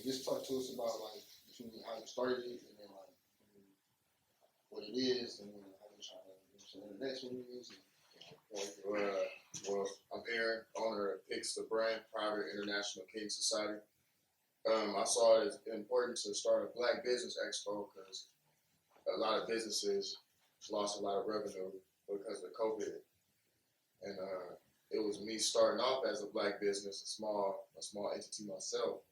just talk to us about like how you started it, and then like what it is, and then how you trying to the next one is. Well, I'm Aaron, owner of Pix the Brand, private international king society. I saw it as important to start a Black Business Expo because a lot of businesses lost a lot of revenue because of COVID, and it was me starting off as a Black business, a small entity myself,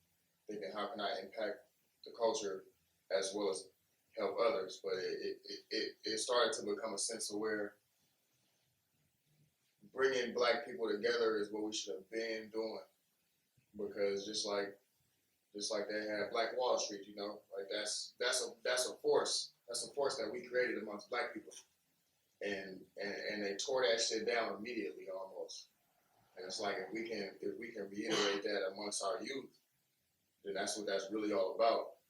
thinking how can I impact the culture as well as help others. But it started to become a sense of where bringing Black people together is what we should have been doing, because just like they had Black Wall Street, you know, like that's a force that we created amongst Black people, and they tore that shit down immediately almost. And it's like if we can reiterate that amongst our youth, then that's what that's really all about.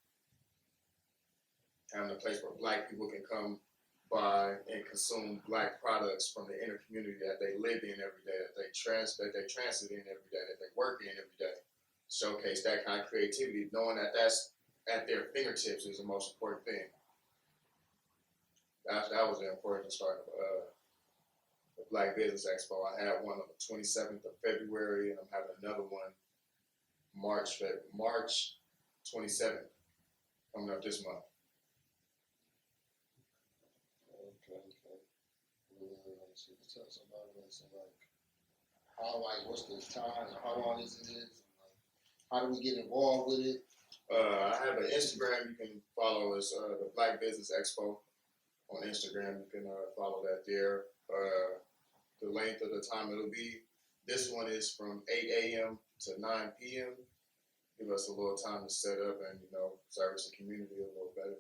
Having a place where Black people can come buy and consume Black products from the inner community that they live in every day, that they transit in every day, that they work in every day. Showcase that kind of creativity, knowing that that's at their fingertips is the most important thing. That was the important to start the Black Business Expo. I had one on the 27th of February, and I'm having another one March 27th, coming up this month. So tell us about it. So like, what's the time? How long is it? And how do we get involved with it? I have an Instagram. You can follow us, the Black Business Expo on Instagram. You can follow that there. The length of the time it'll be. This one is from 8 a.m. to 9 p.m. Give us a little time to set up and service the community a little better.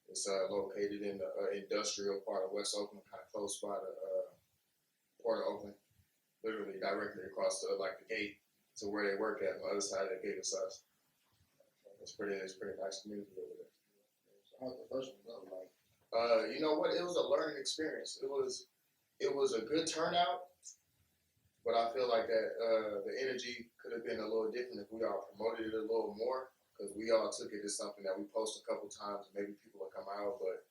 It's located in the industrial part of West Oakland, kind of close by the Port of Oakland, literally directly across the gate to where they work at. On the other side of the gate is us. It's pretty nice community over there. So how's the first one go? You know what? It was a learning experience. It was a good turnout, but I feel like that the energy could have been a little different if we all promoted it a little more. Because we all took it as something that we post a couple times, maybe people will come out, but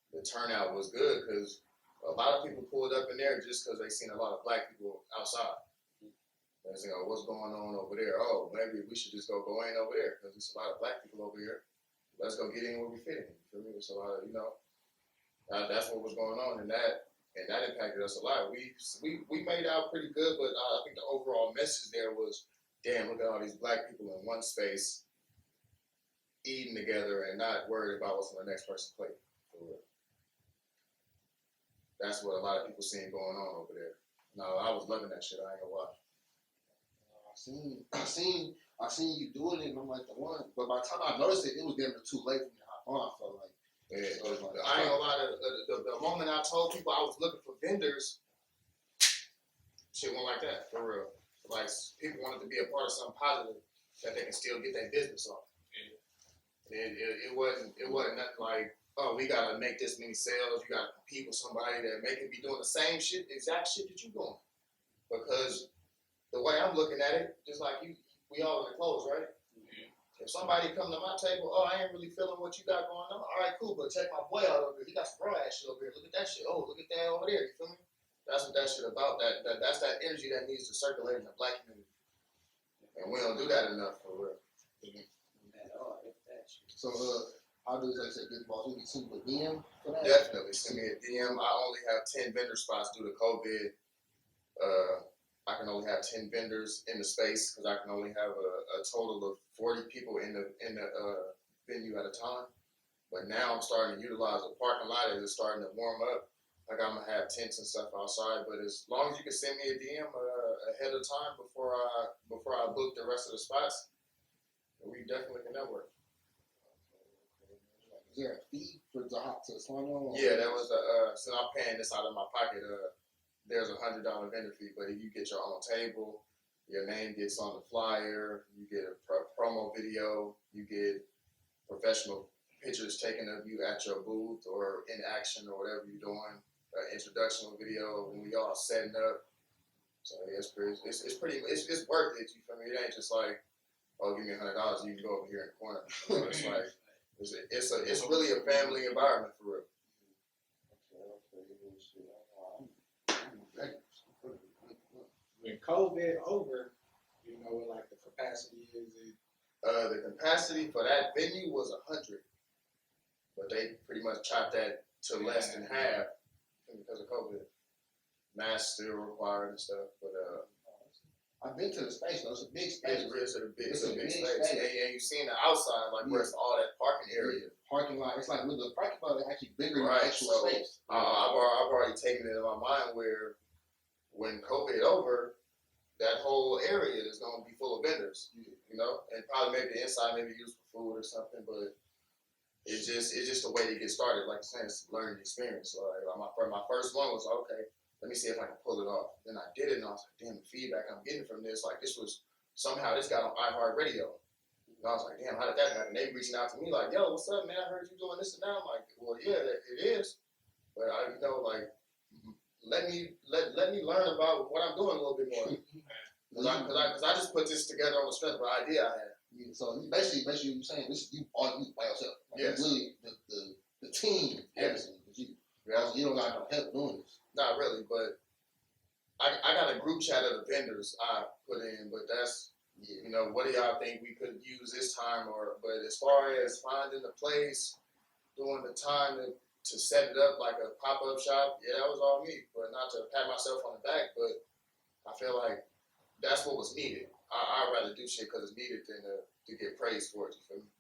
the turnout was good because a lot of people pulled up in there just because they seen a lot of Black people outside. They say, "Oh, what's going on over there? Oh, maybe we should just go in over there because there's a lot of Black people over here. Let's go get in where we fit in." You feel me? It's a lot of, that's what was going on, and that impacted us a lot. We made out pretty good, but I think the overall message there was, damn, look at all these Black people in one space, eating together and not worried about what's on the next person's plate. That's what a lot of people seen going on over there. No, I was loving that shit. I ain't gonna lie. I seen you doing it, and I'm like the one. But by the time I noticed it, it was getting too late for me to hop on. I felt like. Yeah, so I ain't gonna lie. The moment I told people I was looking for vendors, shit went like that for real. Like people wanted to be a part of something positive that they can still get their business off. It wasn't nothing like, oh, we gotta make this many sales. You gotta compete with somebody that may could be doing the same shit, exact shit that you doing. Because the way I'm looking at it, just like you, we all in the clothes, right? Mm-hmm. If somebody come to my table, oh, I ain't really feeling what you got going on. All right, cool, but check my boy out over here. He got some raw ass shit over here. Look at that shit. Oh, look at that over there. You feel me? That's what that shit about. That's that energy that needs to circulate in the Black community, and we don't do that enough for real. Mm-hmm. So, how do they say get involved? You can send me a DM for that? Definitely send me a DM. I only have 10 vendor spots due to COVID. I can only have 10 vendors in the space because I can only have a total of 40 people in the venue at a time. But now I'm starting to utilize the parking lot as it's starting to warm up. Like I'm gonna have tents and stuff outside. But as long as you can send me a DM ahead of time before I book the rest of the spots, we definitely can network. Is there a fee for the hot to sign on? Yeah, that was so I'm paying this out of my pocket. There's a $100 vendor fee, but you get your own table, your name gets on the flyer, you get a promo video, you get professional pictures taken of you at your booth or in action or whatever you're doing, introduction video when we all setting up. So yeah, it's worth it. You feel me? It ain't just like oh, give me $100, you can go over here in the corner. So it's like it's really a family environment for real. When COVID over, you know what like the capacity is? The capacity for that venue was 100, but they pretty much chopped that to less than half because of COVID. Masks still required and stuff, but I've been to the space though. It's a big space. it's a big space. And you seen the outside, like where it's all that parking area. Parking lot. It's like with the parking lot, it's actually bigger than Right, the actual so space. I've already taken it in my mind where when COVID over, that whole area is going to be full of vendors, you know, and probably maybe the inside maybe used for food or something, but it's just a way to get started. Like you're saying, it's a learning experience. So like my first one was okay. Let me see if I can pull it off. Then I did it, and I was like, damn, the feedback I'm getting from this, like this got on iHeartRadio. And I was like, damn, how did that happen? They reaching out to me like, yo, what's up, man? I heard you doing this and that. I'm like, well, yeah, it is. But I, you know, like, let me learn about what I'm doing a little bit more. Because I just put this together on the strength of an idea I had. Yeah, so basically you're saying this is you by yourself. Like, Yes. Really, the team, everything. You don't got no help doing this. Not really, but I got a group chat of the vendors I put in, but that's, you know, what do y'all think we could use this time? But as far as finding the place, doing the time to set it up like a pop-up shop, yeah, that was all me. But not to pat myself on the back, but I feel like that's what was needed. I'd rather do shit because it's needed than to get praised for it, you feel me?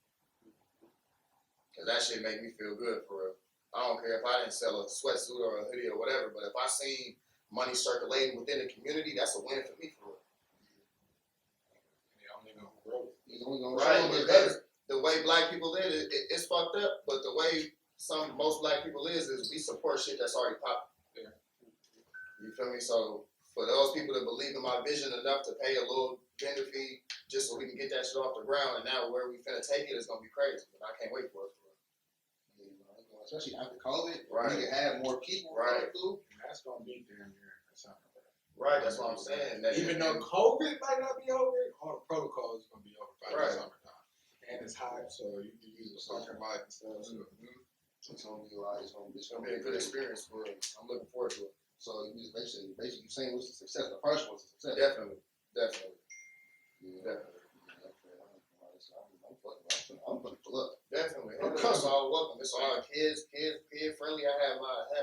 Because that shit make me feel good, for real. I don't care if I didn't sell a sweatsuit or a hoodie or whatever, but if I seen money circulating within the community, that's a win for me, for real. It only gonna grow. It's only gonna Right, show you because the way black people live, it's fucked up, but the way most black people is we support shit that's already popping. Yeah. You feel me? So for those people that believe in my vision enough to pay a little vendor fee just so we can get that shit off the ground, and now where we finna take it is gonna be crazy. But I can't wait for it. especially after COVID, Right. we can have more people Right. coming through. That's gonna be damn near something. Right, that's what I'm saying. Even though COVID might not be over, all the protocols is gonna be over by Right. the summertime. And it's hot, so you can use the parking lot and stuff. So. It's gonna be like it's gonna be a good experience for us. I'm looking forward to it. So you basically you saying it was a success. The first one was a success. Definitely. Yeah. Definitely. I'm gonna pull up. Definitely. It's all welcome. It's all kid friendly. I had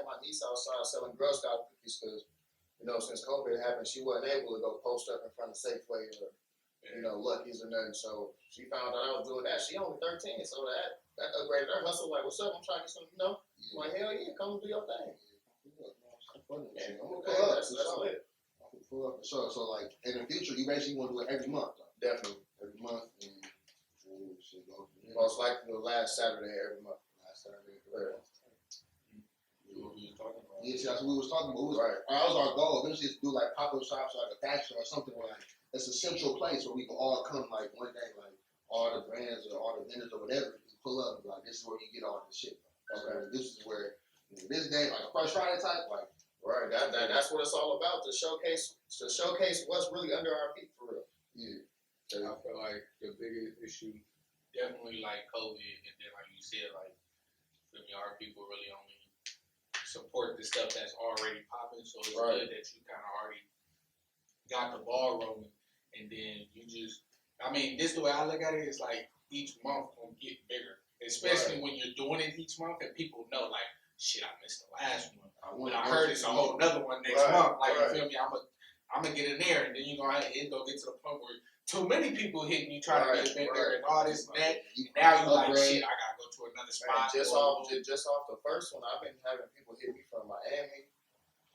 my niece outside selling Girl Scout cookies because, you know, since COVID happened, she wasn't able to go post up in front of Safeway or, you know, Lucky's or nothing. So she found out I was doing that. She only 13, so that upgraded her hustle. Like, what's up? I'm trying to get something, you know? I'm like, hell yeah, come do your thing. Yeah, I'm gonna Okay, pull up. that's lit. I'm gonna pull up for sure. So like in the future, you basically want to do it every month. Though. Definitely. Every month. And should go. Most likely the last Saturday every month. Last Saturday. What we was talking about. Yeah, see, that's what we was talking about. Right. That was our goal. Eventually, is to do like pop-up shops or like a fashion or something where like it's a central place where we can all come like one day, like all the brands or all the vendors or whatever, you pull up like this is where you get all this shit. Okay. This is where this day, like a First Friday type, like Right. That's what it's all about. To showcase what's really under our feet, for real. yeah. I feel like the biggest issue, definitely like COVID, and then like you said, like our people really only support the stuff that's already popping. So it's Right. good that you kind of already got the ball rolling, and then you just, I mean, this the way I look at it is like each month gonna get bigger, especially when you're doing it each month and people know like, shit, I missed the last one. When I heard it's a whole another one next month, like you feel me? I'm gonna get in there, and then it's gonna get to the point where too many people hitting you trying to be a vendor and all this and that. Now you like, shit, I gotta go to another spot. Man, just off the first one, I've been having people hit me from Miami,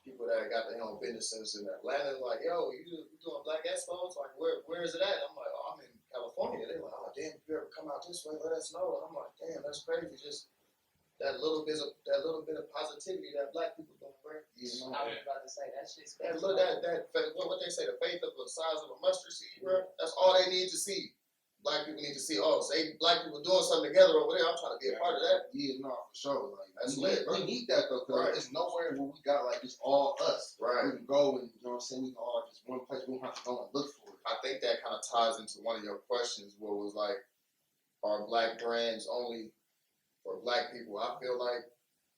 people that got their own businesses in Atlanta, like, yo, you doing Black Expos? Like, where is it at? I'm like, oh, I'm in California. They're like, oh, damn, if you ever come out this way, let us know. And I'm like, damn, that's crazy. Just that little bit of positivity that Black people don't bring. I was about to say that shit's That what they say, the faith of the size of a mustard seed, bro. That's all they need to see. Black people need to see. Oh, say Black people doing something together over there. I'm trying to be a part of that. Yeah, no, for sure. Like That's we lit, bro. need that though, because it's nowhere where we got like it's all us. Right. We can go and you know what I'm saying. We can all just one place. We don't have to go and look for it. I think that kind of ties into one of your questions, what was like, are black brands only for black people? I feel like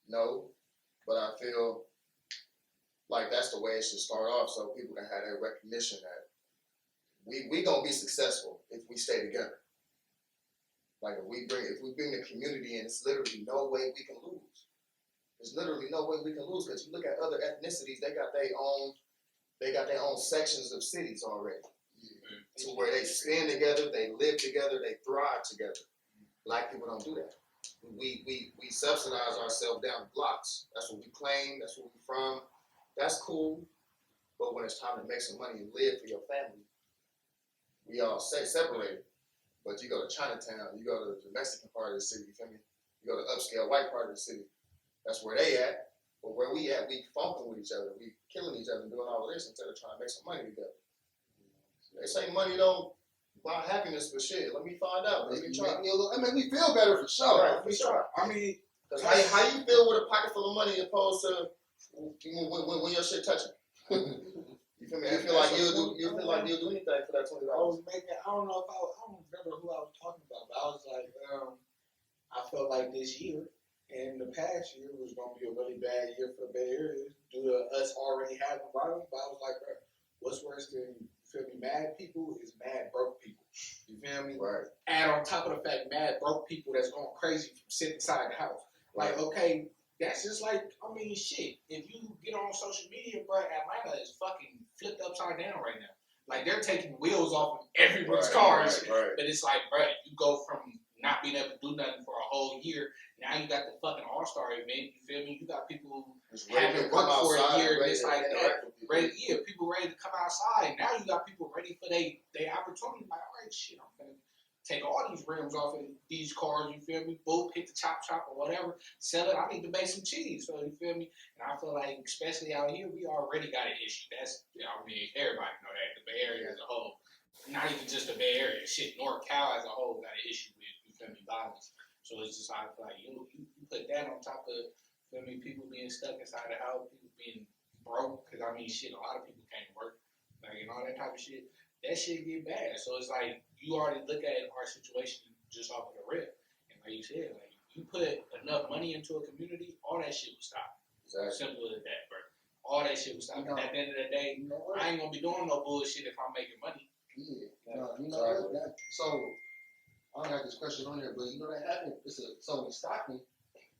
no, but I feel like that's the way it should start off, so people can have that recognition that we gonna be successful if we stay together. Like if we bring the community in, it's literally no way we can lose. There's literally no way we can lose, because you look at other ethnicities, they got their own sections of cities already. Yeah. To where they stand together, they live together, they thrive together. Black people don't do that. We subsidize ourselves down blocks. That's what we claim, that's where we're from. That's cool. But when it's time to make some money and live for your family, we all separated. But you go to Chinatown, you go to the Mexican part of the city, you feel me? You go to the upscale white part of the city. That's where they at. But where we at, we funking with each other. We killing each other and doing all of this instead of trying to make some money together. They say money don't buy happiness, but shit, let me find out. Let me try. It made me feel better for sure. Right, for sure. I mean, Cause how you feel with a pocket full of money opposed to when your shit touching? You feel me? You feel like you'll do anything for that $20. I don't remember who I was talking about, but I was like, I felt like this year and the past year was going to be a really bad year for the Bay Area due to us already having violence. But I was like, bro, what's worse than, mad people is mad broke people. You feel me? Right. And on top of the fact, mad broke people that's going crazy from sitting inside the house. Like, okay, that's just like, I mean, shit. If you get on social media, bro, Atlanta is fucking flipped upside down right now. Like, they're taking wheels off of everyone's cars. Right. But it's like, bro, you go from not being able to do nothing for a whole year. Now you got the fucking All-Star event. You feel me? You got people who haven't worked for a year. And it's like that. People ready to come outside. Now you got people ready for their opportunity. Like, all right, shit, I'm gonna take all these rims off of these cars. You feel me? Boop, hit the chop or whatever. Sell it. I need to make some cheese. So you feel me? And I feel like, especially out here, we already got an issue. That's, I mean, everybody know that. The Bay Area as a whole, not even just the Bay Area. Shit, North Cal as a whole got an issue with, you feel me, violence. So it's just, I feel like you put that on top of, feel me, people being stuck inside the house, people being broke, because I mean, shit, a lot of people can't work, like, and all that type of shit. That shit get bad. So it's like, you already look at our situation just off of the rip. And like you said, like, you put enough money into a community, all that shit will stop. Exactly. Simple as that, bro. All that shit will stop. And at the end of the day, I ain't gonna be doing no bullshit if I'm making money. Yeah. That, so, I don't have this question on there, but you know that happened. So in Stockton,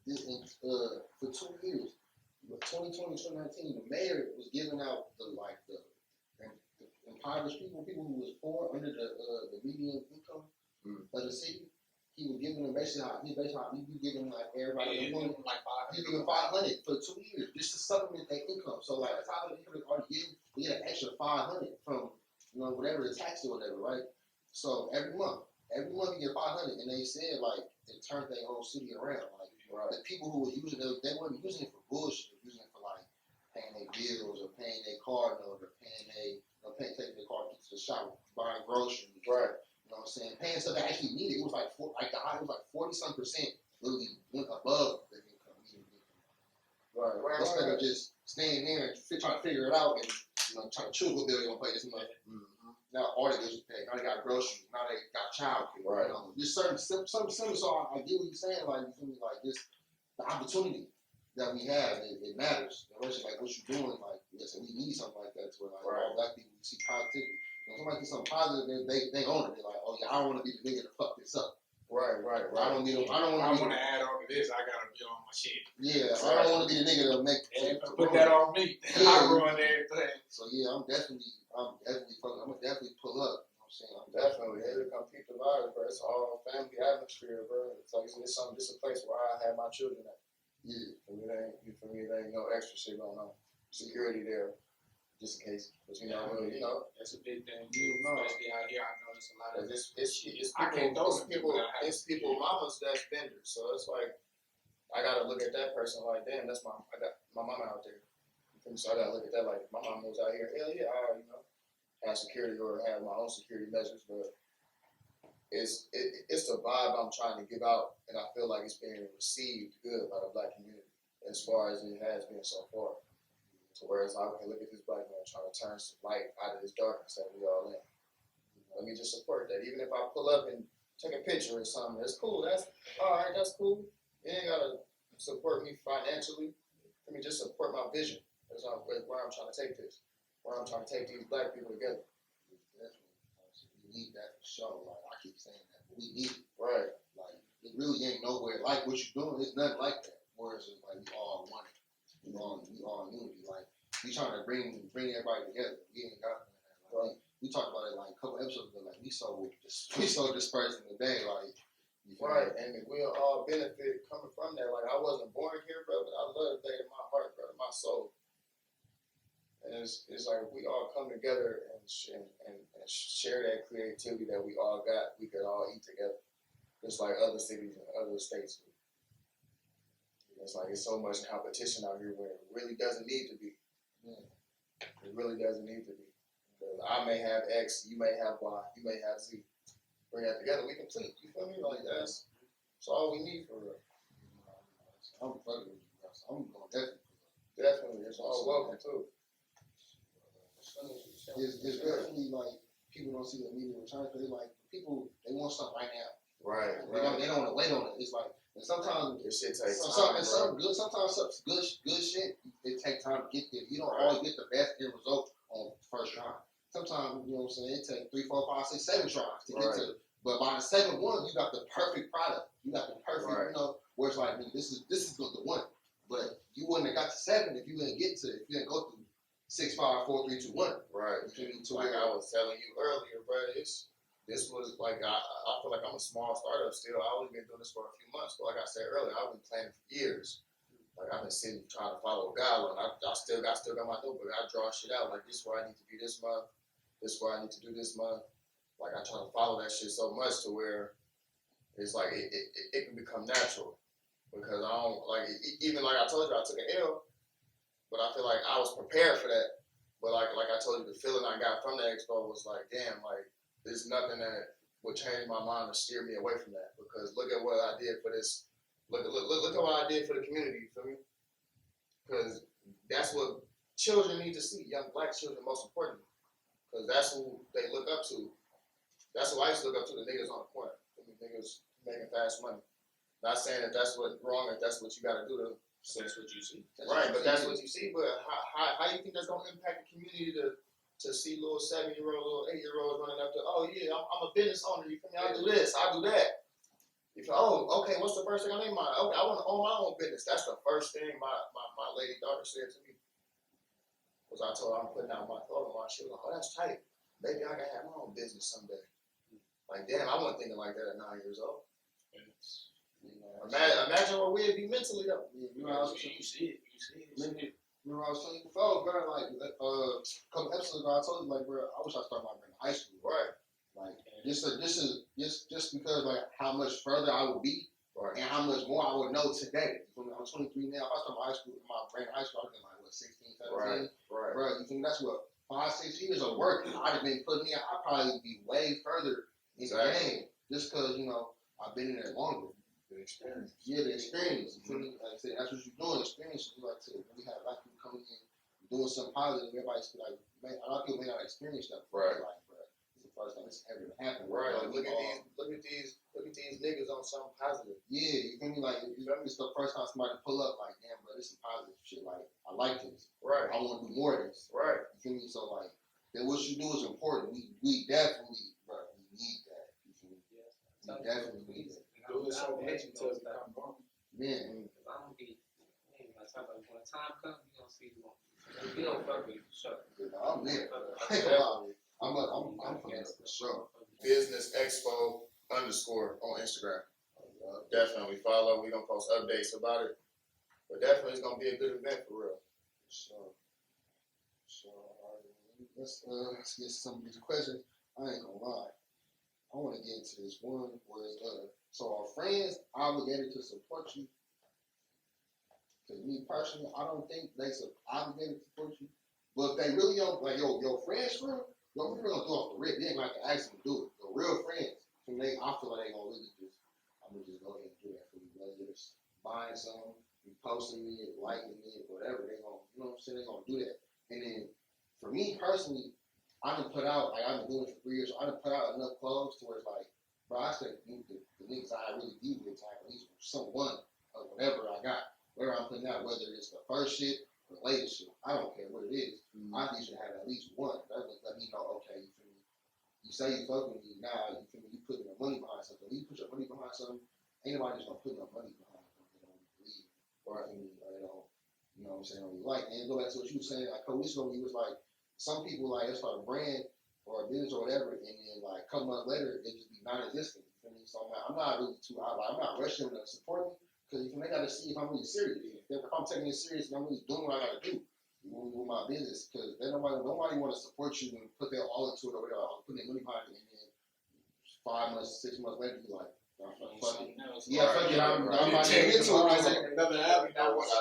for 2 years, 2020, 2019, the mayor was giving out the impoverished people who was poor under the median income of the city. He was giving them he be giving like everybody money. He giving 500 for 2 years just to supplement their income. So like that's how the income is already given. We get an extra 500 from whatever the tax or whatever, right? So every month you get 500, and they said like it turned their whole city around. Like the people who were using it, they weren't using it for bullshit. They were using it for like paying their bills or paying their car note or taking their car to the shop, buying groceries. Right. You know what I'm saying? Paying stuff they actually needed. It was like 40-some% literally went above the income. Right. Instead of just staying there and trying to figure it out and trying to choose what bill you're gonna pay this month. Now all the bills are paid. Now they got groceries. Now they got child care. Right. Just certain simple. So I get what you're saying. Like you feel me? Like this, the opportunity that we have, it matters. It's like what you're doing. Like listen, we need something like that to where like all black people see positivity. When somebody sees something positive, they own it. They're like, oh yeah, I don't want to be the nigga to fuck this up. Right. I don't want to add on to this. I gotta be on my shit. Yeah, I don't want to be the nigga to make. Put that on me. Yeah, I ruin everything. So yeah, I'm definitely gonna definitely pull up. You know what I'm saying? I'm Definitely. Here come people vibes, bro. It's all family atmosphere, bro. It's like it's a place where I have my children at. Yeah. For me, there ain't no extra shit going on. Security there, just in case. But that's a big thing. Especially out here, I know it's a lot of it's people mamas that's vendors. So it's like I gotta look at that person like, damn, I got my mama out there. So I gotta look at that like my mom was out here. Hell yeah, I have security or have my own security measures, but it's the vibe I'm trying to give out, and I feel like it's being received good by the black community as far as it has been so far. So whereas I can look at this black man trying to turn some light out of this darkness that we all in. Let me just support that. Even if I pull up and take a picture or something, that's cool. That's all right. That's cool. You ain't gotta support me financially. Let me just support my vision. That's where I'm trying to take this. Where I'm trying to take these black people together. We need that for sure. Like I keep saying that, but we need it. Right. Like it really ain't nowhere like what you're doing. It's nothing like that. Whereas it's like we all want it. We all in unity. Like we trying to bring everybody together. We ain't got that. Like, we talked about it like a couple episodes ago. Like we so dispersed in the day. Like right, and we'll all benefit coming from that. Like I wasn't born here, bro, but I love that in my heart, bro, my soul. And it's like we all come together and share that creativity that we all got. We could all eat together, just like other cities and other states do. It's like it's so much competition out here where it really doesn't need to be. Yeah. It really doesn't need to be. I may have X, you may have Y, you may have Z. Bring that together, we complete. You feel me? Like that's all we need for real. I'm fucking with you, bro. So I'm going Definitely, it's all welcome too. It's definitely like people don't see the immediate return because they like people they want something right now. Right. They don't want to wait on it. It's like and sometimes this shit takes time. Sometimes good shit it takes time to get there. You don't always get the best end result on first try. Sometimes you know what I'm saying. It takes 3, 4, 5, 6, 7 tries to get to. But by the 7th one, you got the perfect product. You got the perfect, you know, where it's like this is the one. But you wouldn't have got to 7 if you didn't get to if you didn't go through 6, 5, 4, 3, 2, 1. Right. Like I was telling you earlier, bro, this was like I feel like I'm a small startup still. I only been doing this for a few months, but like I said earlier, I've been planning for years. Like I've been sitting trying to follow a guideline. I still got my notebook. I draw shit out. Like this is where I need to be this month. This is where I need to do this month. Like I try to follow that shit so much to where it's like it can become natural because I don't like even like I told you I took an L, but I feel like I was prepared for that. But like I told you, the feeling I got from the expo was like, damn, like there's nothing that would change my mind or steer me away from that because look at what I did for this. Look at what I did for the community. You feel me? Because that's what children need to see. Young black children, most importantly, because that's who they look up to. That's who I used to look up to, the niggas on the corner. The niggas making fast money. Not saying that that's what's wrong, if that's what you got to do to. So that's what you see. Right, but that's what you see. But how you think that's going to impact the community to see little 7-year-old, little 8-year-olds running up to, oh yeah, I'm a business owner. You feel me? I do this, I do that. You feel, oh, okay, what's the first thing on their mind? Okay, I want to own my own business. That's the first thing my lady daughter said to me. Was I told her I'm putting out my clothing line. She was like, oh, that's tight. Maybe I can have my own business someday. Like, damn, I wasn't thinking like that at 9 years old. Imagine where we'd be mentally though. Yeah, you know, You see it. Remember I was telling you before, bro, like a couple episodes ago I told you like, bro, I wish I started my brand in high school. Right. Like this is because like how much further I would be and how much more I would know today. I'm 23 now. If I started my brand in high school, I'd been like what 16, 17. Right. Bro, you think that's what 5, 6 years of work I'd have been putting in. I'd probably be way further in the game just because, you know, I've been in there longer. The experience. Yeah, the experience. You feel me? Like I said, that's what you're doing. Experience. You like to when we have black people coming in doing something positive, everybody's like, man, a lot of people may not experience that before. Right. Like, bro, it's the first time this ever happened. Right. Like, Look at these niggas on something positive. Yeah, you feel me? Like it's the first time somebody pull up like, damn, bro, this is positive shit. Like, I like this. Right. I want to do more of this. Right. You feel me? So like, then what you do is important. We definitely, bro, we need that. You feel me? Yes. We definitely need that. Do it so much until it become normal. Man. Because I'm going to be, man, like, when the time comes, you're going to see who we don't fuck with you, for sure. I'm there. I'm putting up for sure. Business Expo _ on Instagram. Definitely follow. We're gonna post updates about it. But definitely it's gonna be a good event for real. So let's get some of these questions. I ain't gonna lie. I want to get into this one where so our friends obligated to support you. Because me personally, I don't think they obligated to support you. But if they really don't, like your friends, your friends gonna do off the rip. They ain't like to ask them to do it. Your real friends, I feel like they gonna really I'm gonna just go ahead and do that for you. Whether it's buying something, posting it, liking it, whatever, they gonna, you know what I'm saying? They gonna do that. And then for me personally, I done put out, like, I've been doing it for 3 years, so I done put out enough clothes to where it's like, bro, I said the niggas I really deal with, like, at least someone of whatever I got, whatever I'm putting out, whether it's the first shit or the latest shit, I don't care what it is. I need you to have at least one. That would let me know, okay, you feel me? You say you fuck with me, now you feel me? You putting your money behind something. When you put your money behind something, ain't nobody just gonna put no money behind something they don't believe in. Or I mean, or they don't, you know what I'm saying? Or you like, and go back to what you were saying, like, Coalition, he was like, some people like it's like a brand or a business or whatever, and then like a couple months later, it just be non-existent. You feel me? So I'm not really too, I'm not rushing them to support me because you feel me? They gotta see if I'm really serious. If I'm taking it serious and I'm really doing what I gotta do with my business, because nobody want to support you and put their all into it or whatever, put their money behind it, and then 5 months, 6 months later, you're like, fuck it. Yeah, fuck it. I'm not getting into it. Another avenue.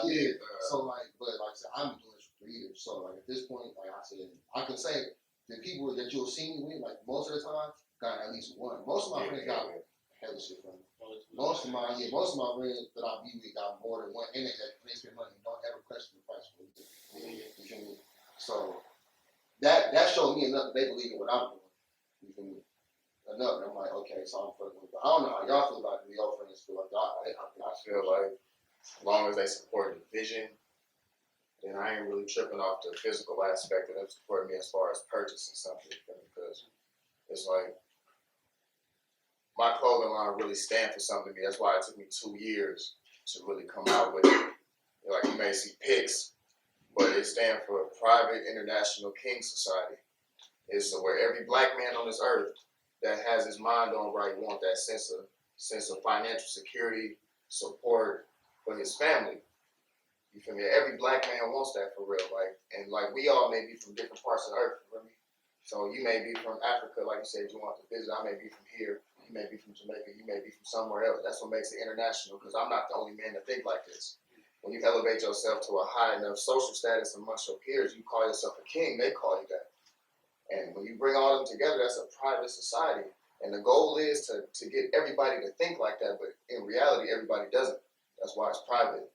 Yeah. So like, but like I said, I've been doing this for 3 years. So like at this point, like I said, I can say the people that you'll see me with, like most of the time, got at least one. Most of my friends got hella shit from me. Most of my friends that I be with got more than one, and they spend money. Don't ever question the price for it. You feel me? So that showed me enough that they believe in what I'm doing. You feel me? Enough. And I'm like, okay, so I'm fucking with it. But I don't know how y'all feel about it. Your friends feel like I feel like as long as they support the vision, then I ain't really tripping off the physical aspect of them supporting me as far as purchasing something. Because it's like my clothing line really stand for something to me. That's why it took me 2 years to really come out with it. Like you may see pics, but it stands for Private International King Society. It's where every black man on this earth that has his mind on right want that sense of financial security, support for his family. You feel me? Every black man wants that for real. Like we all may be from different parts of the earth. You feel me? So you may be from Africa, like you said, you want to visit. I may be from here. You may be from Jamaica. You may be from somewhere else. That's what makes it international, because I'm not the only man to think like this. When you elevate yourself to a high enough social status amongst your peers, you call yourself a king, they call you that. And when you bring all of them together, that's a private society. And the goal is to get everybody to think like that, but in reality, everybody doesn't. That's why it's private.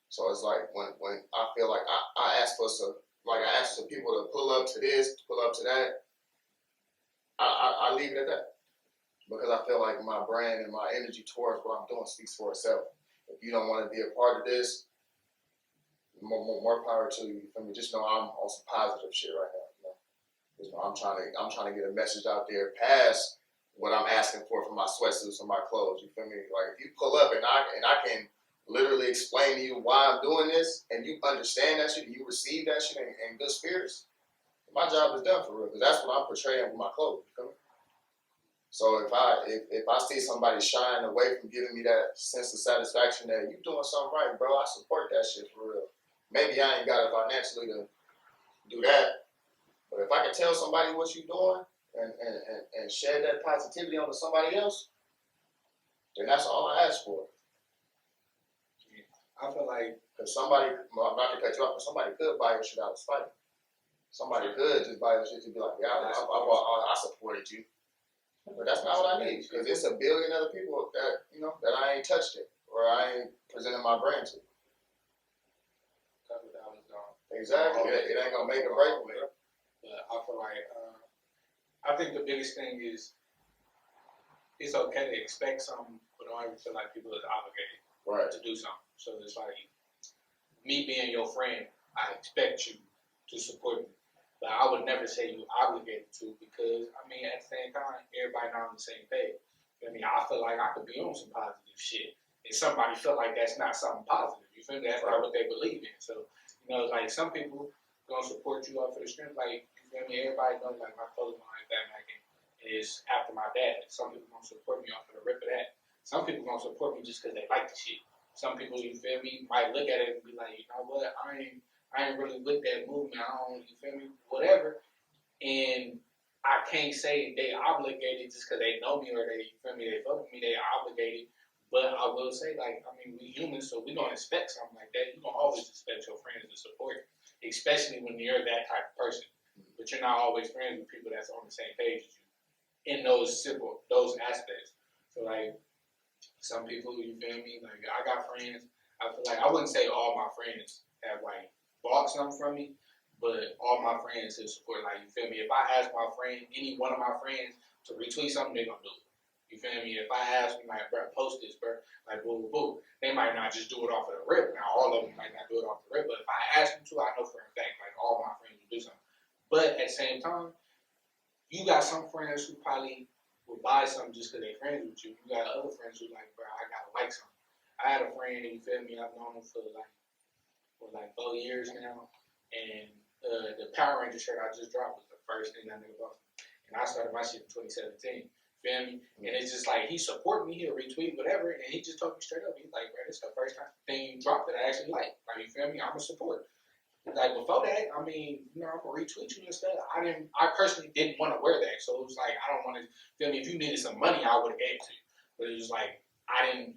So it's like when I feel like I ask for people to pull up to this, pull up to that, I leave it at that. Because I feel like my brand and my energy towards what I'm doing speaks for itself. If you don't want to be a part of this, more power to you. You feel me? Just know I'm on some positive shit right now. You know, I'm trying to get a message out there past what I'm asking for my sweatsuits and my clothes. You feel me? Like if you pull up and I can literally explain to you why I'm doing this, and you understand that shit, and you receive that shit in good spirits, my job is done for real. Because that's what I'm portraying with my clothes. You feel me? So if I see somebody shine away from giving me that sense of satisfaction that you doing something right, bro, I support that shit for real. Maybe I ain't got it financially to do that, but if I can tell somebody what you're doing and share that positivity onto somebody else, then that's all I ask for. I feel like, because somebody, not to cut you off, but somebody could buy your shit out of spite. Somebody could just buy your shit to be like, yeah, I supported you. But that's not what I need, because it's a billion other people that, you know, that I ain't touched it, or I ain't presented my brand to. Exactly. It ain't gonna make or break me. But I feel like, I think the biggest thing is it's okay to expect something, but don't ever feel like people is obligated to do something. So it's like, me being your friend, I expect you to support me. But I would never say you obligated to, because, I mean, at the same time, everybody not on the same page. I mean, I feel like I could be on some positive shit, and somebody feel like that's not something positive. You feel me? That's not what they believe in. So, you know, like, some people gonna support you off for the strength. Like, you feel me? Everybody knows, like, my clothing line, FatMackin, is after my dad. Some people gonna support me off for the rip of that. Some people gonna support me just because they like the shit. Some people, you feel me, might look at it and be like, you know what, I ain't really with that movement. I don't, you feel me, whatever. And I can't say they obligated just because they know me or they, you feel me, they fuck with me, they obligated. But I will say, like, I mean, we humans, so we gonna expect something like that. You gonna always expect your friends to support you, especially when you're that type of person. But you're not always friends with people that's on the same page as you in those aspects. So, like, some people, you feel me, like, I got friends, I feel like, I wouldn't say all my friends have, like, bought something from me, but all my friends is support. Like, you feel me? If I ask my friend, any one of my friends to retweet something, they gonna do it. You feel me? If I ask them, like, bro, post this, bro, like, boo, boo, boo, they might not just do it off of the rip. Now, all of them might not do it off the rip, but if I ask them to, I know for a fact, like, all my friends will do something. But at the same time, you got some friends who probably will buy something just because they're friends with you. You got other friends who like, bro, I gotta like something. I had a friend, you feel me? I've known him for like 4 years now, and the Power Ranger shirt I just dropped was the first thing that nigga bought. And I started my shit in 2017. Feel me? And it's just like, he support me, he'll retweet whatever, and he just told me straight up. He's like, bro, this is the first time thing you dropped that I actually like. Like, you feel me? I'm a support. Like, before that, I mean, you know, I'm gonna retweet you and stuff. I personally didn't want to wear that, so it was like, I don't want to, feel me? If you needed some money, I would have gave it to you. But it was like, I didn't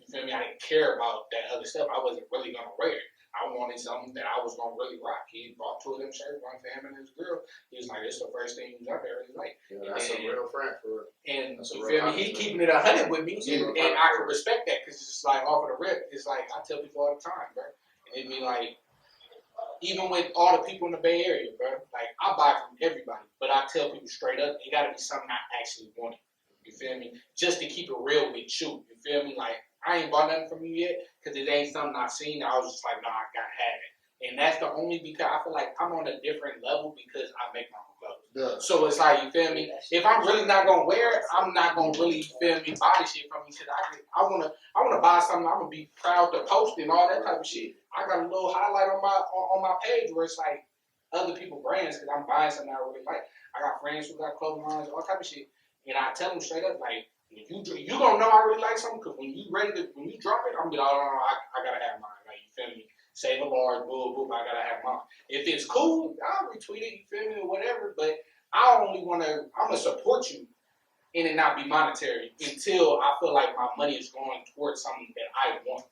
care about that other stuff. I wasn't really gonna wear it. I wanted something that I was gonna really rock. He bought 2 of them shirts, one for him and his girl. He was like, this is the first thing you dropped there. Really like. Yeah, that's a real friend for real. And That's you feel me? He keeping it 100 with me, and I can respect that because it's just like off of the rip. It's like I tell people all the time, bro. And it'd be like, even with all the people in the Bay Area, bro, like, I buy from everybody, but I tell people straight up, it gotta be something I actually wanted. You feel me? Just to keep it real with you. You feel me? Like, I ain't bought nothing from you yet, because it ain't something I've seen. I was just like, nah, I gotta have it. And that's the only, because I feel like I'm on a different level because I make my own clothes. Yeah. So it's like, you feel me? If I'm really not gonna wear it, I'm not gonna really, feel me, buy this shit from you. Because I wanna buy something I'm gonna be proud to post and all that type of shit. I got a little highlight on my page where it's like other people brands, because I'm buying something I really like. I got friends who got clothing lines, all type of shit, and I tell them straight up, like, if you gonna know I really like something, because when you drop it, I'm gonna be like, oh, no, I gotta have mine. Like, you feel me? Save a large, boo, boo, I gotta have mine. If it's cool, I'll retweet it, you feel me, or whatever, but I'm gonna support you and it not be monetary until I feel like my money is going towards something that I want.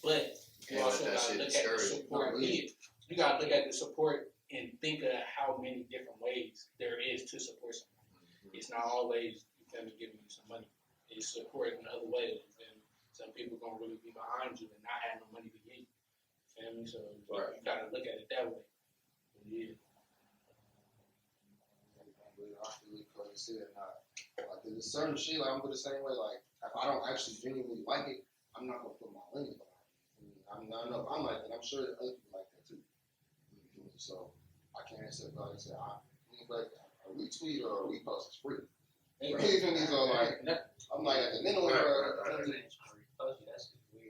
But you also gotta look at the support. You gotta look at the support and think of how many different ways there is to support someone. It's not always, you feel me, giving you some money. It's support in other ways. You feel me? Some people gonna really be behind you and not have no money to give you. You feel me? So you gotta look at it that way. Yeah. I feel it because you said, like, there's certain shit, like, I'm the same way, like, if I don't actually genuinely like it, I'm not gonna put my money behind it. I'm like that. I'm sure that other people like that too. So I can't accept God and say, but a retweet or a repost is free. And these are like, I'm like, at the minimum,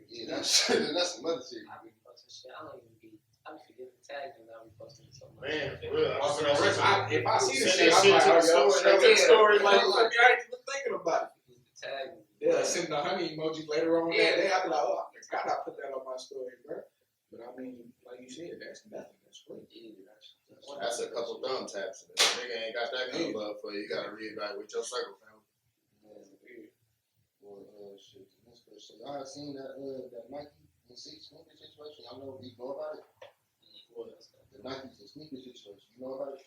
yeah, that's some other shit. I reposting shit. I don't even be. I be forgetting to tag them. I reposting so much. Man, for real. If I see the Send shit, that I'm shit like, to the story, like, I ain't even thinking about it. Tag them. Yeah, send the honey emoji later on that day. I'll be like, oh, I forgot I put that on my story, bro. But I mean, like you said, that's nothing. That's free. That's a couple thumb taps. If a nigga ain't got that kind of love for you, you gotta reevaluate your circle, fam. Well, shit. So y'all have seen that Nike and sneakers situation? Y'all know about it? The Nikes and sneakers situation. You know about it?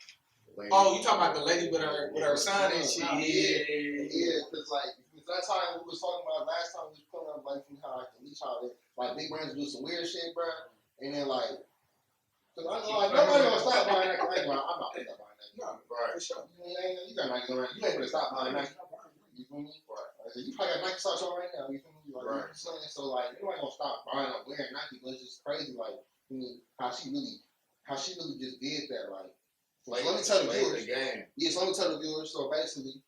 Oh, you talking about the lady with her son and shit? Yeah. Because like that time we was talking about last time we was pulling up like from how like the leech out there, like big brands do some weird shit, bro. And then like, cause I know like nobody gonna stop buying that. I'm not gonna stop buying that. No, right. For sure. You got Nike around. You ain't gonna stop buying Nike. You feel me? Right. So you probably got Nike socks on right now. You feel me? Like, right. So like, you ain't gonna stop buying or wearing Nike, but it's just crazy. Like, I mean, how she really just did that. Like, so let me tell the viewers. Yes, let me tell the viewers. So basically,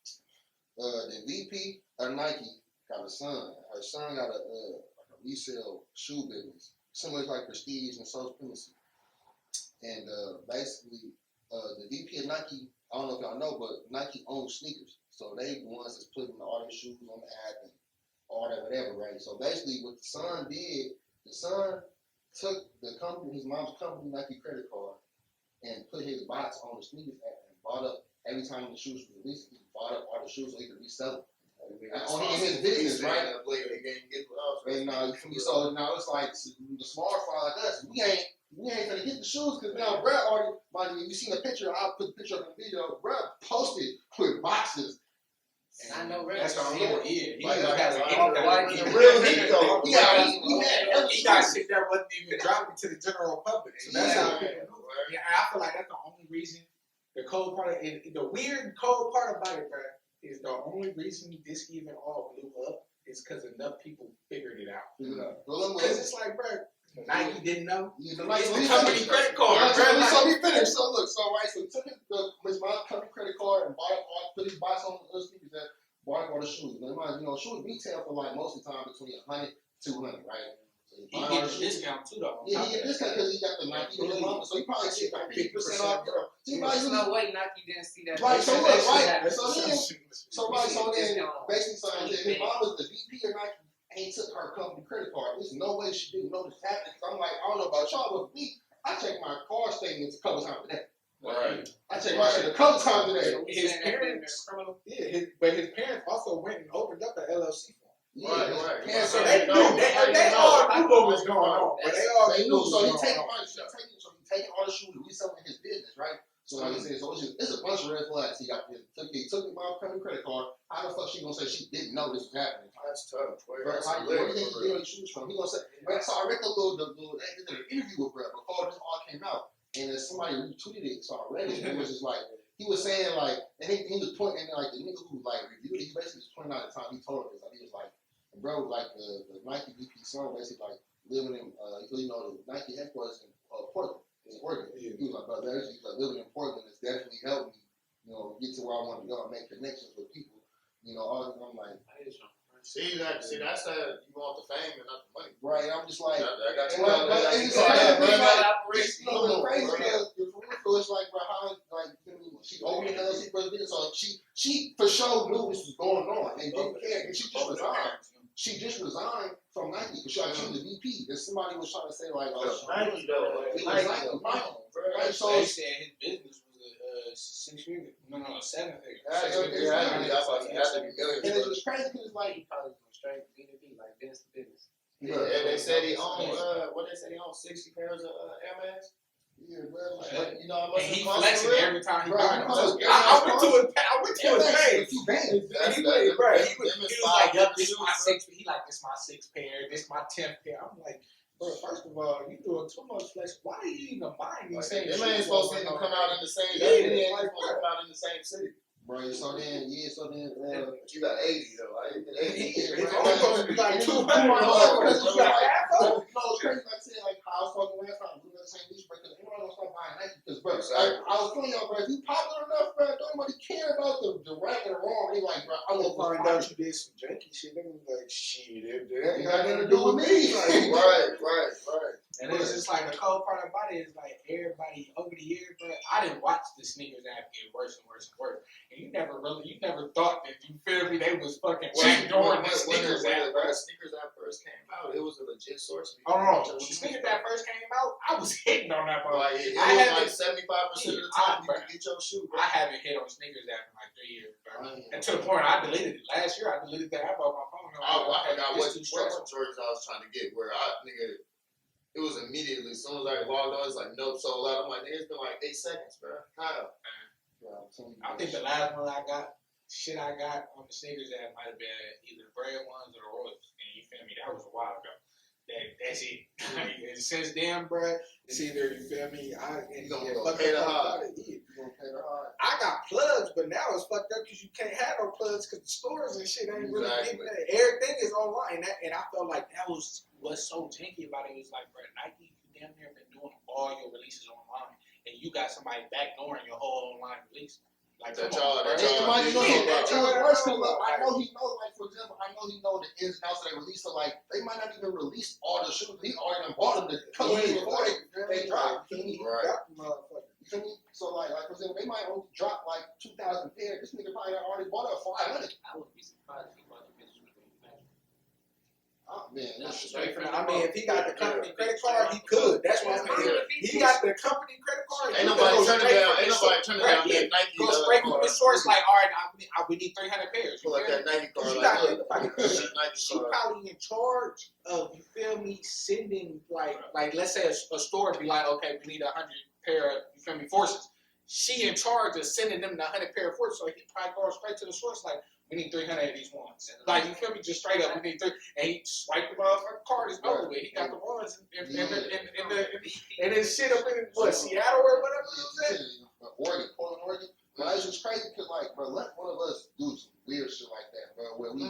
the VP of Nike got a son. Her son got a resale shoe business, similar to like Prestige and Social Supremacy. And basically, the VP of Nike, I don't know if y'all know, but Nike owns sneakers. So they the ones that's putting all their shoes on the app and all that, whatever, right? So basically, what the son did, the son took the company, his mom's company, Nike credit card, and put his bots on the sneakers app and bought up every time the shoes were released. He bought up all the shoes so he could resell them. Only in his business, right? And so now it's like the smaller fry like us, we ain't gonna get the shoes because now Brett already, mind you seen a picture, I'll put the picture up in the video, Brett posted with boxes. And I know Brett. That's all he did. Like, he has the real heat though. He had other he got shit that wasn't even dropping to the general public. So that's how people know. Yeah, I feel like that's the only reason. The cold part, the weird cold part about it, bro, is the only reason this even all blew up is because enough people figured it out. Because it's like, bro, Nike didn't know. It's the company credit card, bro. So we finished. So look, so he took his company credit card and put his box on the sneakers that bought all the shoes. Now, shoes retail for like most of the time between $100 to $200, right? So He get a discount too, though. Yeah, he get a discount because he got the Nike with his mama, so he probably get like 50% off. So There's no way Nike didn't see that. Right, so look, right. So then his mama's the VP of Nike. And he took her company credit card. There's no way she didn't know this happened. I'm like, I don't know about y'all, but me, I check my card statements a couple times a day. Right. I check my shit a couple times a day. His parents, but his parents also went and opened up an LLC for him. Right. Yeah, so they all knew what was going on. But they knew. So he taking all the shoes and reselling his business, right? So like I said, so it's a bunch of red flags. He took the mom company credit card. How the fuck she gonna say she didn't know this was happening? That's tough. Where do you think he get shoes from? He gonna say, so I read they did an interview with Brett before this all came out, and then somebody retweeted it. So I read it, and it was just like he was saying like, and he was pointing like the nigga who like reviewed it. He basically was pointing out the time he told him this. Like, he was like, bro, like the Nike VP son basically like living in the Nike headquarters in Portland. In Oregon. He was like, bro, he's like living in Portland has definitely helped me, get to where I want to go and make connections with people. I'm like, see that's how you want the fame and not the money. Right, I'm just like, I got crazy because it's like, bro, how like she opened the LLC for business, so she for sure knew this was going on and didn't care, and she just resigned. She just resigned from Nike because she was the VP. And somebody was trying to say like, Nike though. It was Nike, right? So they said his business was a 7 figure. And it's just crazy because it's like He probably was straight B2B, like business to business. And they said he owned 60 pairs of Air Max. Yeah, bro. But you know how And much he it costs flexing for real? every time he Bro, bought because it. I went to his page. He banged. He was like, "Yo, this my sixth." He like, "This my sixth pair. This my 10th pair." I'm like, bro, first of all, you doing too much flex. Why are you even buying these things? Them ain't supposed to even come out in the same. Yeah, They ain't supposed to come out in the same city. Bro, so then, But you got 80 though. I ain't It's only supposed to be like 200. Because you got half of it. It's crazy. Like I said, like how I was talking last time, we were the same leash break because anyone gonna start buying Nike. Because, bro, I was telling y'all, bro, if you popular enough, bro, don't nobody care about the right and the wrong. They like, bro, I I'm want gonna to find out you did some janky shit. They gonna be like, shit, that ain't got got nothing to do with me. Right. And it's just like the cold part about it is like everybody over the years, bro. I didn't watch the sneakers app get worse and worse and worse. And you never thought that, you feel me, they was fucking backdooring the sneakers app, bro. The sneakers app first came out, it was a legit source. Oh no, when the sneakers app first came out, I was hitting on that bro. Like, it was like 75% of the time you could get your shoe, bro. I haven't hit on sneakers app in like 3 years, bro. And to the point I deleted it. Last year I deleted that app off my phone. I forgot what Jordans I was trying to get where it was immediately, as soon as I logged on, it's like, nope, sold out. I'm like, it's been like 8 seconds, bro. How? I think the last one I got on the sneakers app might have been either the bread ones or the Royals. And you feel me? That was a while ago. That's it. And since then, bro, it's either, you feel me, You gonna pay the hard. I got plugs, but now it's fucked up because you can't have no plugs because the stores and shit ain't really giving that. Everything is online. And I felt like that was what's so janky about it. It was like, bro, Nike, you damn near been doing all your releases online, and you got somebody backdooring your whole online release. Like, I know he knows, like, for example, I know he knows the ins and outs of their release. So, like, they might not even release all the shoes. He already bought them the couple days before they drop. You feel me? So, like, for example, they might only drop, like, 2,000 pairs. This nigga probably already bought up 500. I would be surprised if he bought the business with me. Oh, man. I mean, if he got the company credit card, he could. That's what I'm saying. He got the company credit card. Ain't nobody turning down that Nike. Go straight from the source, like, all right, we need 300 pairs. Pull up that Nike card. She probably in charge of, you feel me, sending, like let's say a store be like, okay, we need 100 pair of, you feel me, forces. She in charge of sending them the 100 pair of forces, so he probably goes straight to the source, like, We need 300 of these ones. Like, you feel me? Just straight up, we need 3. And he swiped the motherfucking card. It's over with. He got the ones and his shit up in, what, Seattle or whatever it was at? Oregon, Portland, Oregon. But it's just crazy because, like, bro, let one of us do some weird shit like that, bro, where we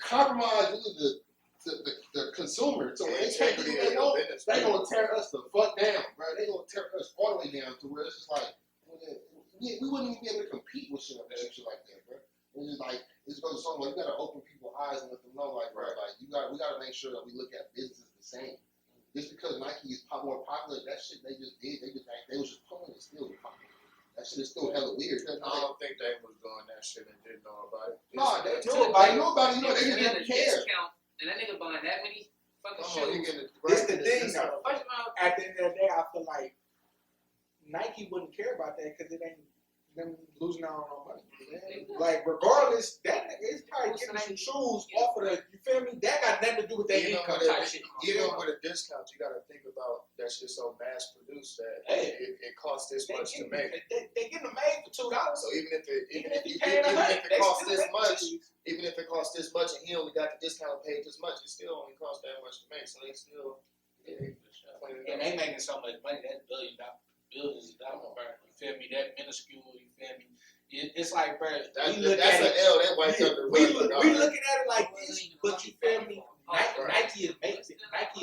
compromise really the consumer. So when they can't do what they want, they gonna tear us the fuck down, bro. They gonna tear us all the way down to where it's just like, we wouldn't even be able to compete with shit like that, bro. It's just like, it's goes to something like, you gotta open people's eyes and let them know, like, bro, like, we gotta make sure that we look at business the same. Just because Nike is more popular, that shit they just did, they was just pulling it still popular. That shit is still hella weird. I don't think they was doing that shit and didn't know about it. No, they knew about it. They just didn't care. And that nigga buying that many fucking shoes. This the thing, though. At the end of the day, I feel like Nike wouldn't care about that because it ain't them losing out on no money. Like, regardless, that nigga is probably getting some shoes off of the, you feel me? That got nothing to do with their income type shit. Even with a discount, you gotta think about that shit so mass produced that it costs this much to make. They getting them made for $2. So even if it costs this much and he only got the discount paid this much, it still only costs that much to make. So they still and they making so much money, that's billions of dollars, bro. You feel me? That minuscule, you feel me? It's like, bro, that's an L. That white under we looking at it like this, but you feel me? Nike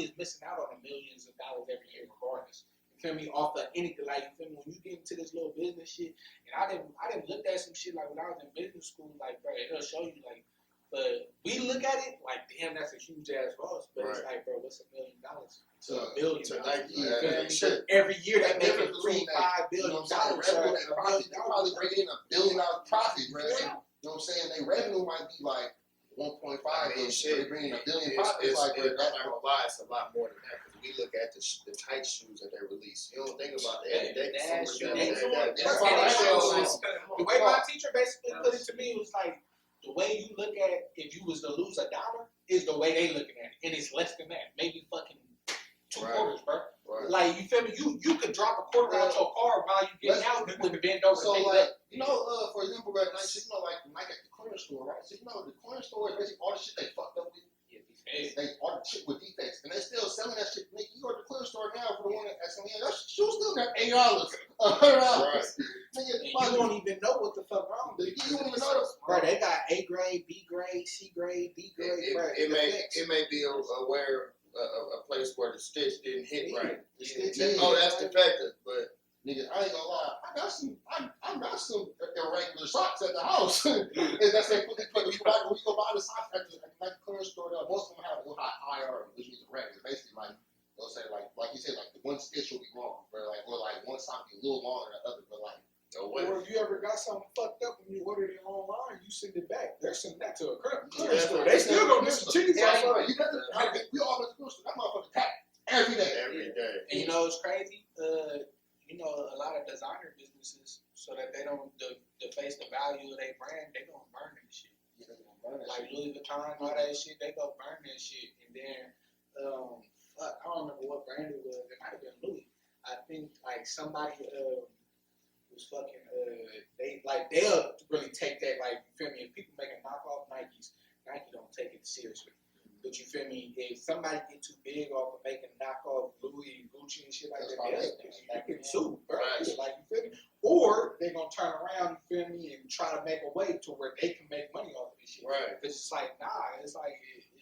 is missing out on millions of dollars every year, regardless. You feel me? Off of anything, like, you feel me? When you get into this little business shit, and I didn't look at some shit like when I was in business school, like, bro, it'll show you, like, but we look at it like, damn, that's a huge ass loss. But it's like, bro, what's $1 million? To $1 billion. To Nike, every year they make $3-5 billion. They probably bring in $1 billion profit, bro. You know what I'm saying? Their revenue might be like 1.5 billion. They bring in $1 billion profit. It's like, I'm not gonna lie, it's a lot more than that because we look at the tight shoes that they release. You don't think about that. The way my teacher basically put it to me was like, the way you look at if you was to lose $1 is the way they looking at it, and it's less than that, maybe fucking 2 quarters, bro. Right. Like, you feel me? You could drop a quarter out your car while you getting out, you wouldn't bend over. So, like, you know, for example, right, like, so, you know, like at the corner store, right? So, you know, the corner store is basically all the shit they fucked up with. They all the shit with defects, and they still selling that shit. Nigga, you go to the corner store now for the one at SME, that shoe still got $8, $100. Right. Nigga, you don't even know what the fuck wrong with it. You don't even know that. Bro, they got A grade, B grade, C grade, D grade. It may be a place where the stitch didn't hit right. That's defective, but. Nigga, I ain't gonna lie. I got some irregular socks at the house. And that's when you go buy the socks at the clearance store. Most of them have high IR, which means irregular. Basically, like they'll say, like you said, like the one stitch will be wrong, or like one sock be a little longer than the other. But like, or if you ever got something fucked up when you ordered it online, you send it back. They're sending that to a clearance store. They still gonna listen to you. We all went to the clearance store. That motherfucker tap every day. And you know it's crazy. You know, a lot of designer businesses, so that they don't deface the value of their brand, they gonna burn that shit. Like Louis Vuitton, all that shit, they go burn that shit. And then, I don't remember what brand it was. It might have been Louis. I think like somebody was fucking. They'll really take that. Like, you feel me? If people making knockoff Nikes, Nike don't take it seriously. But you feel me? If somebody get too big off of making knockoff Louis and Gucci and shit like that, you can sue, bro. Like, you feel me? Or they're gonna turn around, you feel me, and try to make a way to where they can make money off of this shit. Right. Because it's like, nah, it's like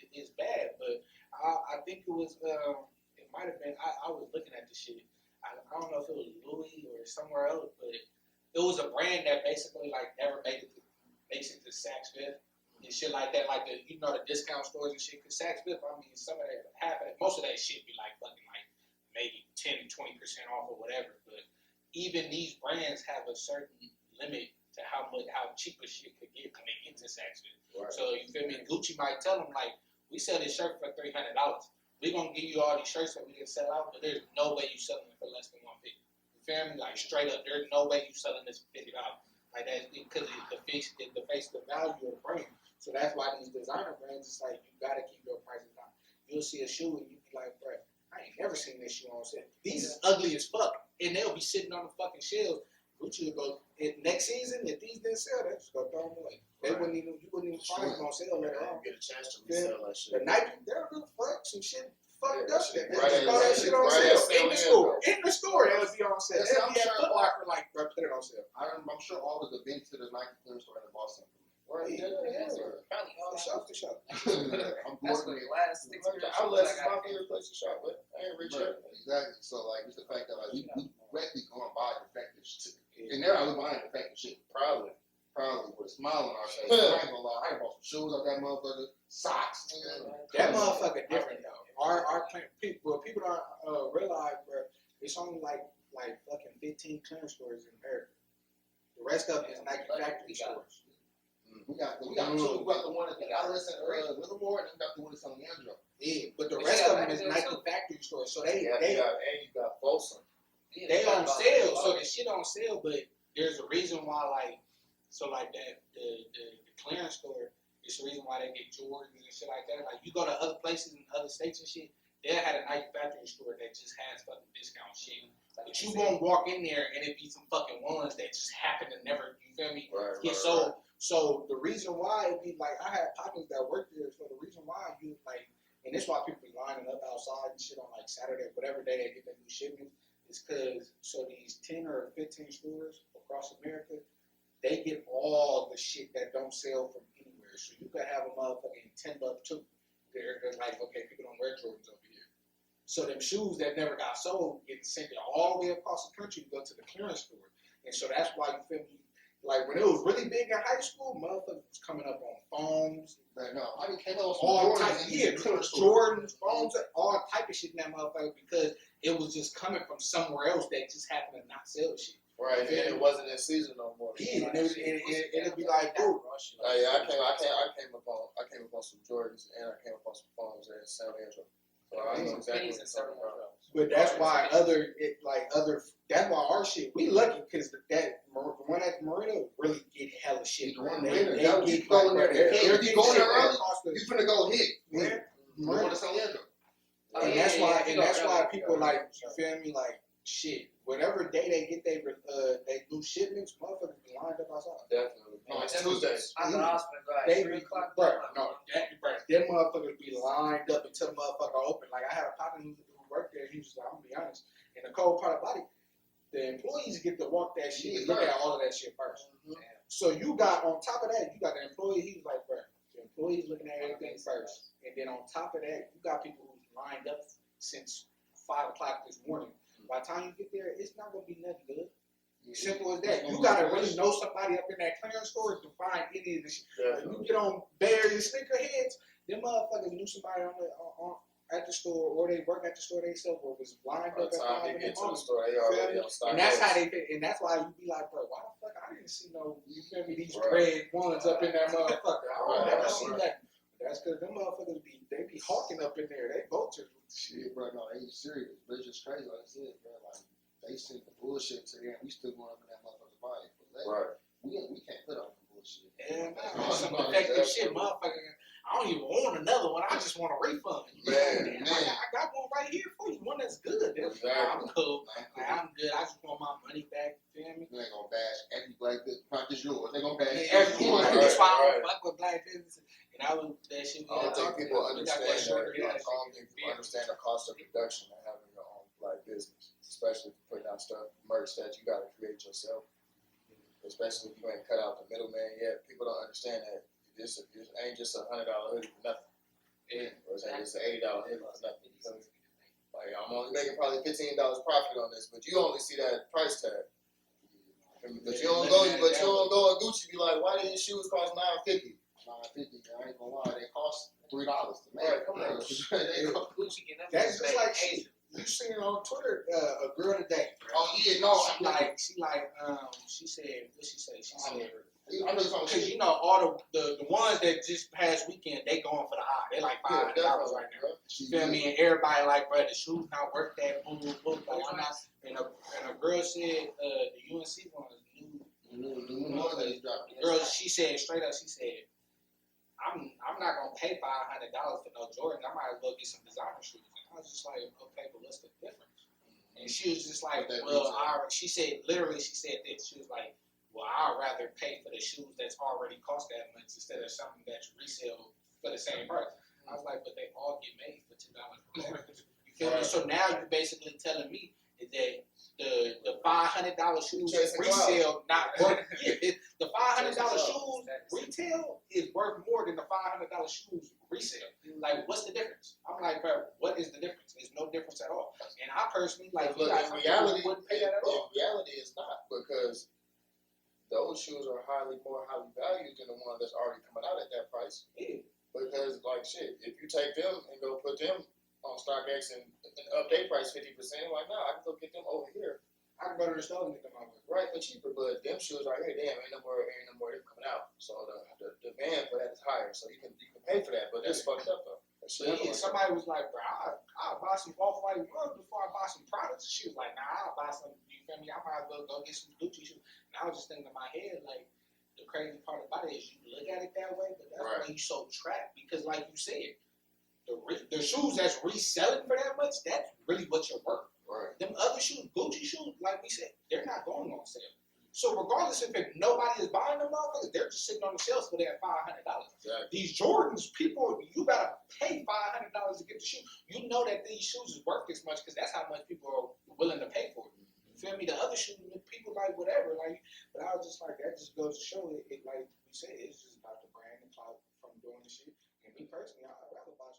it's bad. But I think it was it might have been. I was looking at the shit. I don't know if it was Louis or somewhere else, but it was a brand that basically like never makes it to Saks Fifth. And shit like that, like the discount stores and shit. Cause Saks Fifth, I mean, most of that shit be like fucking like maybe 10-20% off or whatever. But even these brands have a certain limit to how cheap a shit could get when they get to Saks Fifth. Right. So you feel me? Gucci might tell them like, we sell this shirt for $300. We gonna give you all these shirts that we can sell out, but there's no way you selling it for less than $150. You feel me? Like straight up, there's no way you selling this for $50. Like that because it defaces the value of the brand. So that's why these designer brands, it's like, you gotta keep your prices down. You'll see a shoe and you be like, bro, I ain't never seen this shoe on sale. These is ugly as fuck. And they'll be sitting on the fucking shelves. Gucci will go, next season, if these didn't sell, they just go throw them away. They wouldn't even you wouldn't even find them on sale later on. Get a chance to resell that shit. The Nike, they'll do some shit fucked up. They Right, just throw that shit on sale in the store. In the store, it'll be on sale. Yes, They'll I'm be at sure Foot Locker like, bro, put it on sale. I'm sure all of the been to the Nike clearance store in Boston. Right, Probably all For sure, for sure. I'm That's bored what with the last experience. Outlets is my favorite place to shop, but I ain't rich yet. Exactly. So like, it's the fact that like we directly go and buy defective shit, and there I was buying defective shit. Proudly. With a smile on our face. I ain't gonna lie, I bought some shoes out that motherfucker, socks, nigga. That motherfucker different though. Our people don't realize, bro. It's only like fucking 15 clearance stores in America. The rest of it is Nike factory stores. We got two. We got the one at the outlets at Livermore, and we got the one at San Leandro. Yeah, but the rest of them is Nike factory stores. So they you got Folsom. they on sale. So the shit on sale, but there's a reason why like that the clearance store. It's the reason why they get Jordans and shit like that. Like you go to other places in other states and shit, they had a Nike factory store that just has fucking discount shit. But you won't walk in there and it be some fucking ones that just happen to never, you feel me, get sold. Right. So the reason why it be like I had partners that work there, so the reason why you like, and that's why people be lining up outside and shit on like Saturday, whatever day they get their new shipments, is because so these 10 or 15 stores across America, they get all the shit that don't sell from anywhere. So you could have a motherfucking $10 too. They're like, okay, people don't wear Jordans over here. So them shoes that never got sold get sent all the way across the country to go to the clearance store. And so that's why you feel me. Like when it was really big in high school, motherfuckers was coming up on phones. No, I came up with all Jordans. type, Jordans, phones, all type of shit in that motherfucker because it was just coming from somewhere else that just happened to not sell shit. Right, and it wasn't in season no more. Yeah, and it'd be like, dude. I came upon some Jordans and I came upon some phones at San Leandro. So I know exactly what you're talking about. But that's why that's why our shit, we lucky because the one at Marina really get hella shit. You go in there early. You finna go hit. Yeah. Marina to San Leandro. And that's why people like, you feel me, like shit. Whatever day they get they new shipments, motherfuckers be lined up outside. Definitely. No, it's Tuesdays. I thought I was gonna go at They 3 o'clock. Them motherfuckers be lined up until the motherfucker open. Like I had a partner who worked there. He was like, I'm gonna be honest. In the cold part about it, the employees get to walk that shit and look at all of that shit first. Mm-hmm. So you got on top of that, you got the employee. He was like, bro, the employees looking at everything first, and then on top of that, you got people who's lined up since 5 o'clock this morning. By the time you get there, it's not gonna be nothing good. Simple as that. You gotta really know somebody up in that clearance store to find any of this shit. When you get on Bears and sneakerheads, them motherfuckers knew somebody at the store or they work at the store themselves or was lined up at the time they get to the store, they already on stock. And that's how they fit. And that's why you be like, bro, why the fuck I didn't see no, you feel me, these red ones up in that motherfucker. I don't never see that. That's because them motherfuckers be hawking up in there. They vultures with the shit. Yeah, bro, no, they ain't serious. But it's just crazy, like I said, bro. Like, they send the bullshit to them. We still going up in that motherfucker's body. Right. We can't put on the bullshit. Yeah, man. Some effective shit, motherfucker. I don't even want another one. I just want a refund. Man. I got one right here for you. One that's good. Exactly. I'm cool. I'm good. I just want my money back. Feel me? They ain't gonna bash every black business. Not just yours. They gonna bash everyone. everyone. That's why I don't fuck with black business. And I was that shit. I don't think people understand the cost of production and having your own black business, especially putting out stuff, merch that you got to create yourself. Especially if you ain't cut out the middleman yet, people don't understand that this ain't just $100 hoodie for nothing. Or it's ain't just an $80 hoodie for nothing. Like I'm only making probably $15 profit on this, but you only see that price tag. But you don't go and Gucci be like, why did your shoes cost $9.50? $9.50, I ain't gonna lie, they cost $3 to make. Right, come on. That's just like you seen on Twitter a girl today. Oh yeah, no. She said what she said. She said because you know all the ones that just past weekend they going for the high. They like $500 right now. You feel me? And everybody like, bro, the shoes not worth that. Boom. Like I'm not. And a girl said the UNC one is new. The girl, she said straight up. She said, I'm not gonna pay $500 for no Jordan. I might as well get some designer shoes. And I was just like, okay, but what's the difference? And she was just like, well, she said this. She was like, well, I'd rather pay for the shoes that's already cost that much instead of something that's resale for the same price. I was like, but they all get made for $2 per pair. You feel me? So now you're basically telling me that the $500 shoes Chasing resale not worth. Yeah, the $500 shoes retail is worth more than the $500 shoes resale. Like, what's the difference? I'm like, bro, what is the difference? There's no difference at all. And I personally like. Look, in reality, wouldn't pay that at all. in reality, it's not, because those shoes are more highly valued than the one that's already coming out at that price. Yeah. Because, like, shit, if you take them and go put them on StockX and up their price 50%, like, nah, I can go get them over here. I can go to the store and get them out. Right, but cheaper. But them shoes right here, damn, ain't no more them coming out. So the demand for that is higher. So you can pay for that, but that's fucked up though. But yeah, somebody was like, bro, I'll buy some off-white rugs before I buy some products. She was like, nah, I'll buy some, you feel me? I might as well go get some Gucci shoes. And I was just thinking in my head, like, the crazy part about it is you look at it that way, but that's why you so trapped. Because like you said, the shoes that's reselling for that much, that's really what you're worth. Right. Them other shoes, Gucci shoes, like we said, they're not going on sale. So regardless if nobody is buying them motherfuckers, they're just sitting on the shelves for that $500. Exactly. These Jordans, people, you gotta pay $500 to get the shoe. You know that these shoes is worth this much because that's how much people are willing to pay for it. You feel me? The other shoes, people like whatever, like. But I was just like, that just goes to show it like we said, it's just about the brand and clout from doing the shit. And me personally, I'd rather buy